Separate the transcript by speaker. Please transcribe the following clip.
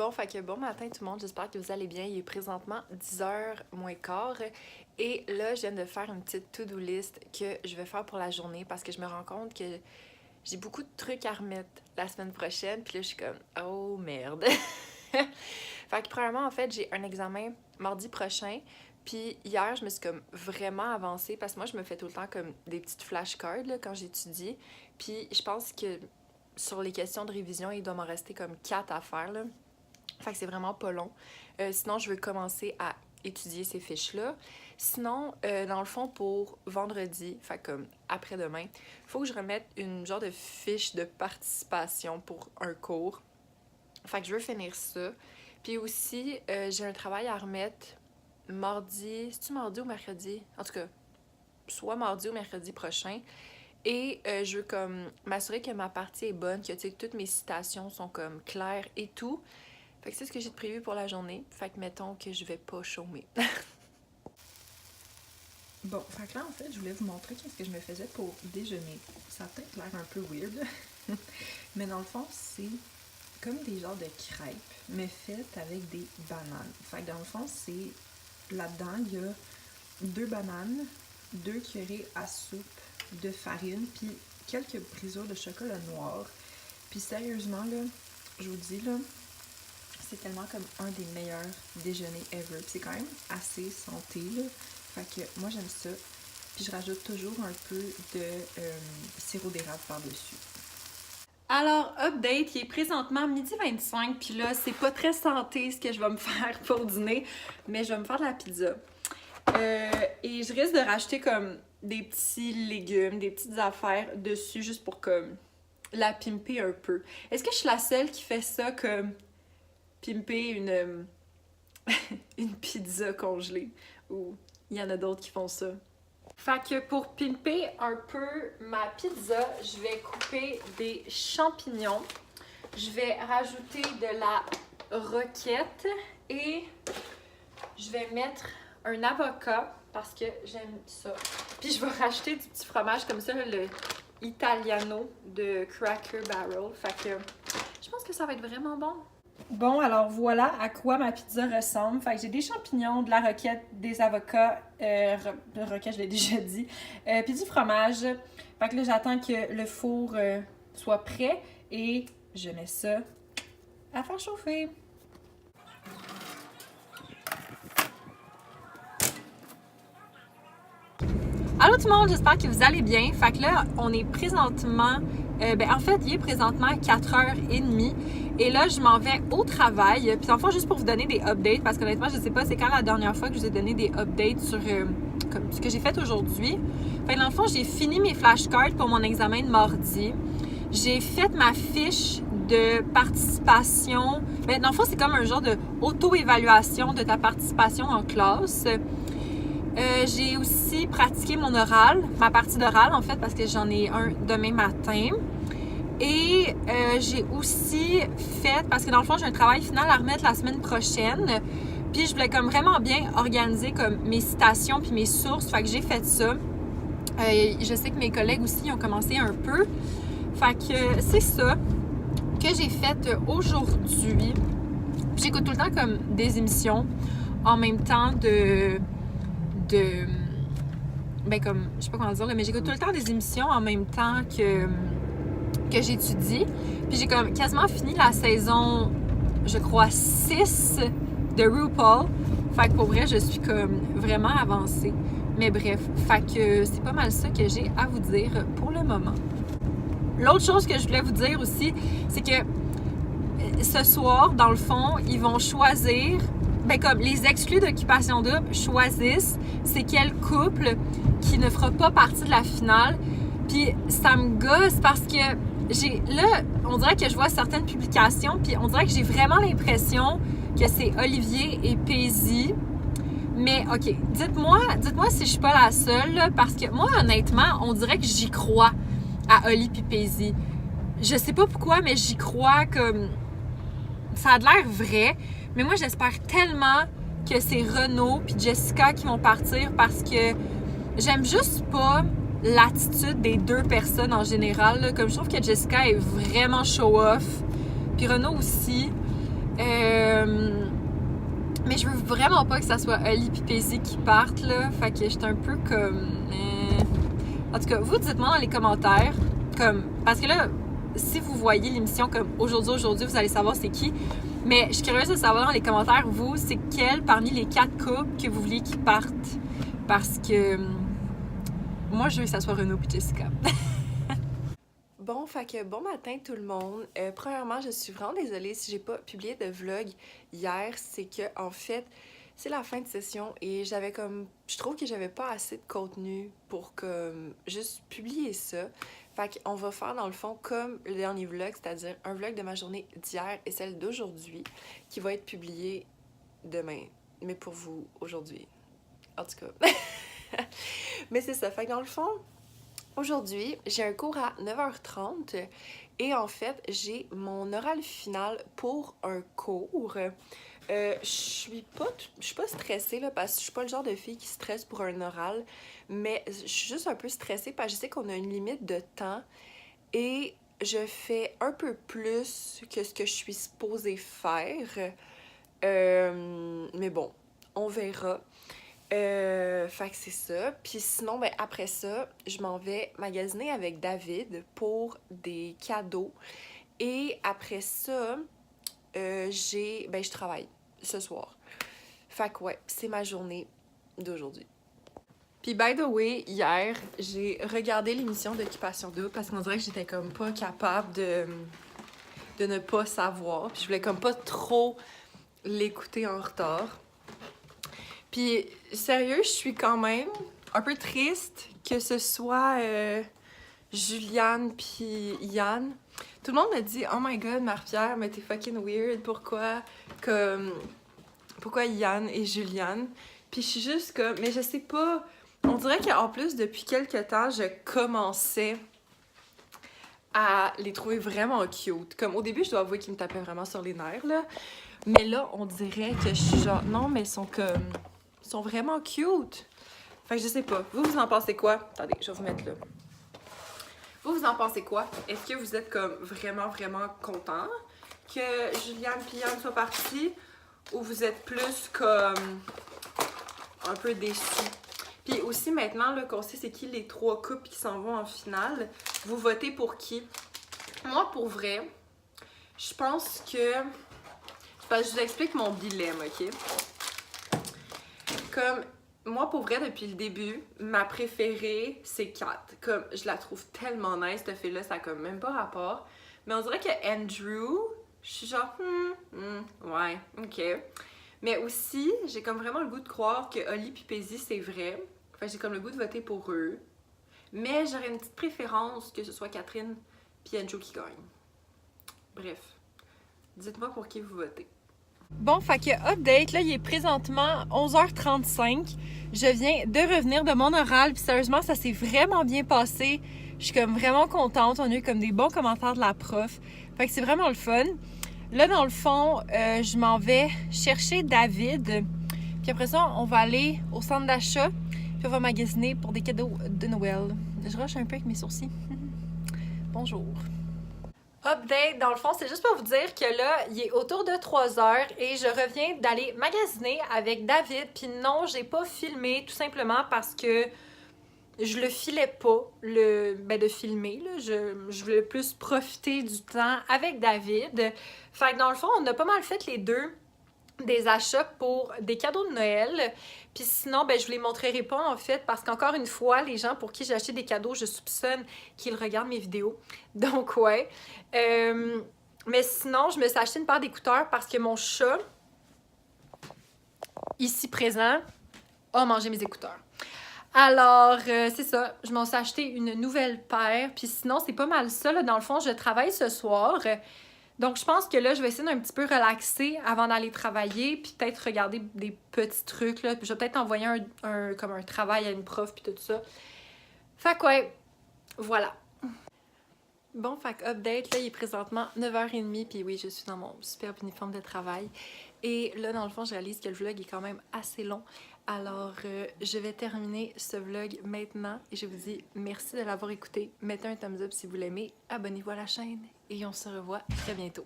Speaker 1: Bon matin tout le monde, j'espère que vous allez bien. Il est présentement 10h moins quart et là, je viens de faire une petite to-do list que je vais faire pour la journée parce que je me rends compte que j'ai beaucoup de trucs à remettre la semaine prochaine. Puis là, je suis comme, oh merde. Fait que premièrement, en fait, j'ai un examen mardi prochain. Puis hier, je me suis comme vraiment avancée parce que moi, je me fais tout le temps comme des petites flashcards là, quand j'étudie. Puis je pense que sur les questions de révision, il doit m'en rester comme 4 à faire, là. Fait que c'est vraiment pas long. Sinon, je veux commencer à étudier ces fiches-là. Sinon, dans le fond, pour vendredi, fait comme après-demain, il faut que je remette une genre de fiche de participation pour un cours. Fait que je veux finir ça. Puis aussi, j'ai un travail à remettre mardi... C'est-tu mardi ou mercredi? En tout cas, soit mardi ou mercredi prochain. Et je veux comme m'assurer que ma partie est bonne, que toutes mes citations sont comme claires et tout. Fait que c'est ce que j'ai de prévu pour la journée. Fait que mettons que je vais pas chômer. Bon, fait que là, en fait, je voulais vous montrer qu'est-ce que je me faisais pour déjeuner. Ça a peut-être l'air un peu weird, mais dans le fond, c'est comme des genres de crêpes, mais faites avec des bananes. Fait que dans le fond, c'est... Là-dedans, il y a 2 bananes, 2 cuillerées à soupe de farine, puis quelques brisures de chocolat noir. Puis sérieusement, là, je vous dis, là, c'est tellement comme un des meilleurs déjeuners ever. Puis c'est quand même assez santé, là. Fait que moi, j'aime ça. Puis je rajoute toujours un peu de sirop d'érable par-dessus. Alors, update, il est présentement 12h25, puis là, c'est pas très santé ce que je vais me faire pour dîner, mais je vais me faire de la pizza. Et je risque de racheter comme des petits légumes, des petites affaires dessus, juste pour comme la pimper un peu. Est-ce que je suis la seule qui fait ça, comme pimper une, une pizza congelée? Ou il y en a d'autres qui font ça? Fait que pour pimper un peu ma pizza, je vais couper des champignons. Je vais rajouter de la roquette et je vais mettre un avocat parce que j'aime ça. Puis je vais racheter du petit fromage comme ça, le Italiano de Cracker Barrel. Fait que je pense que ça va être vraiment bon. Bon, alors voilà à quoi ma pizza ressemble. Fait que j'ai des champignons, de la roquette, des avocats, roquette je l'ai déjà dit, puis du fromage. Fait que là j'attends que le four soit prêt et je mets ça à faire chauffer. Allô tout le monde, j'espère que vous allez bien. Fait que là, on est présentement, en fait, il est présentement 4h30 et là, je m'en vais au travail. Puis en fait, juste pour vous donner des updates, parce qu'honnêtement, je sais pas c'est quand la dernière fois que je vous ai donné des updates sur comme ce que j'ai fait aujourd'hui. Fait que dans le fond, j'ai fini mes flashcards pour mon examen de mardi. J'ai fait ma fiche de participation. Dans le fond, c'est comme un genre de auto-évaluation de ta participation en classe. J'ai aussi pratiqué mon oral, ma partie d'oral en fait, parce que j'en ai un demain matin. Et j'ai aussi fait, parce que dans le fond, j'ai un travail final à remettre la semaine prochaine. Puis je voulais comme vraiment bien organiser comme mes citations puis mes sources. Fait que j'ai fait ça. Je sais que mes collègues aussi ont commencé un peu. Fait que c'est ça que j'ai fait aujourd'hui. Puis j'écoute tout le temps comme des émissions en même temps comme, je sais pas comment dire, mais j'écoute tout le temps des émissions en même temps que j'étudie. Puis j'ai comme quasiment fini la saison, je crois, 6 de RuPaul. Fait que pour vrai, je suis comme vraiment avancée. Mais bref, fait que c'est pas mal ça que j'ai à vous dire pour le moment. L'autre chose que je voulais vous dire aussi, c'est que ce soir, dans le fond, ils vont choisir... comme les exclus d'Occupation Double choisissent c'est quel couple qui ne fera pas partie de la finale. Puis ça me gosse parce que on dirait que je vois certaines publications, puis on dirait que j'ai vraiment l'impression que c'est Olivier et Paisy. Mais OK, dites-moi si je suis pas la seule, là, parce que moi, honnêtement, on dirait que j'y crois à Oli et Paisy. Je sais pas pourquoi, mais j'y crois comme... Ça a l'air vrai. Mais moi, j'espère tellement que c'est Renaud puis Jessica qui vont partir parce que j'aime juste pas l'attitude des deux personnes en général. Là. Comme je trouve que Jessica est vraiment show-off. Puis Renaud aussi.
Speaker 2: vraiment pas que ça soit Oli pis Paisy qui partent, là. Fait que j'étais un peu comme... En tout cas, vous dites-moi dans les commentaires, comme... Parce que là, si vous voyez l'émission comme aujourd'hui, vous allez savoir c'est qui. Mais je suis curieuse de savoir dans les commentaires, vous, c'est quel parmi les 4 couples que vous vouliez qu'ils partent. Parce que... moi, je veux que ça soit Renaud et Jessica. Bon, fait que bon matin tout le monde. Premièrement, je suis vraiment désolée si j'ai pas publié de vlog hier. C'est que, en fait, c'est la fin de session et j'avais comme... Je trouve que j'avais pas assez de contenu pour comme juste publier ça. Fait qu'on va faire dans le fond comme le dernier vlog, c'est-à-dire un vlog de ma journée d'hier et celle d'aujourd'hui qui va être publié demain. Mais pour vous, aujourd'hui. En tout cas. Mais c'est ça. Fait que dans le fond, aujourd'hui, j'ai un cours à 9h30 et en fait, j'ai mon oral final pour un cours. Je suis pas stressée là, parce que je suis pas le genre de fille qui stresse pour un oral, mais je suis juste un peu stressée parce que je sais qu'on a une limite de temps et je fais un peu plus que ce que je suis supposée faire. Mais bon, on verra. Fait que c'est ça. Puis sinon, ben, après ça, je m'en vais magasiner avec David pour des cadeaux. Et après ça, je travaille ce soir. Fait que ouais, c'est ma journée d'aujourd'hui. Puis by the way, hier, j'ai regardé l'émission d'Occupation Double parce qu'on dirait que j'étais comme pas capable de ne pas savoir. Puis je voulais comme pas trop l'écouter en retard. Puis sérieux, je suis quand même un peu triste que ce soit Juliane puis Yann. Tout le monde me dit « Oh my god, Marie-Pierre, mais t'es fucking weird, pourquoi Yann et Juliane? » Puis je suis juste comme... Mais je sais pas... On dirait qu'en plus, depuis quelques temps, je commençais à les trouver vraiment cute. Comme au début, je dois avouer qu'ils me tapaient vraiment sur les nerfs, là. Mais là, on dirait que je suis genre... Non, mais ils sont comme... Ils sont vraiment cute. Fait que je sais pas. Vous en pensez quoi? Attendez, je vais vous mettre là. Vous en pensez quoi? Est-ce que vous êtes comme vraiment content que Juliane et Yann soient partis? Ou vous êtes plus comme un peu déçus? Puis aussi maintenant qu'on sait c'est qui les 3 couples qui s'en vont en finale, vous votez pour qui? Moi, pour vrai, je pense que... Je vous explique mon dilemme, OK? Comme... Moi, pour vrai, depuis le début, ma préférée, c'est Kat. Comme, je la trouve tellement nice, cette fille-là, ça a comme même pas rapport. Mais on dirait que Andrew, je suis genre, ouais, ok. Mais aussi, j'ai comme vraiment le goût de croire que Oli pis Paisy, c'est vrai. Enfin, j'ai comme le goût de voter pour eux. Mais j'aurais une petite préférence que ce soit Catherine puis Andrew qui gagne. Bref, dites-moi pour qui vous votez. Bon, fait que update, là, il est présentement 11h35. Je viens de revenir de mon oral, puis sérieusement, ça s'est vraiment bien passé. Je suis comme vraiment contente. On a eu comme des bons commentaires de la prof. Fait que c'est vraiment le fun. Là, dans le fond, je m'en vais chercher David. Puis après ça, on va aller au centre d'achat. Puis on va magasiner pour des cadeaux de Noël. Je rush un peu avec mes sourcils. Bonjour. Update, dans le fond, c'est juste pour vous dire que là, il est autour de 3h et je reviens d'aller magasiner avec David. Puis non, j'ai pas filmé tout simplement parce que je le filais pas de filmer. Là. Je voulais plus profiter du temps avec David. Fait que dans le fond, on a pas mal fait les deux des achats pour des cadeaux de Noël. Puis sinon, je vous les montrerai pas en fait parce qu'encore une fois, les gens pour qui j'ai acheté des cadeaux, je soupçonne qu'ils regardent mes vidéos. Donc ouais. Mais sinon, je me suis acheté une paire d'écouteurs parce que mon chat, ici présent, a mangé mes écouteurs. Alors, c'est ça. Je m'en suis acheté une nouvelle paire. Puis sinon, c'est pas mal ça. Là. Dans le fond, je travaille ce soir. Donc, je pense que là, je vais essayer d'un petit peu relaxer avant d'aller travailler, puis peut-être regarder des petits trucs, là. Puis je vais peut-être envoyer comme un travail à une prof, puis tout ça. Fait que ouais, voilà. Bon, fait que update, là, il est présentement 9h30, puis oui, je suis dans mon superbe uniforme de travail. Et là, dans le fond, je réalise que le vlog est quand même assez long. Alors, je vais terminer ce vlog maintenant et je vous dis merci de l'avoir écouté. Mettez un thumbs up si vous l'aimez, abonnez-vous à la chaîne et on se revoit très bientôt.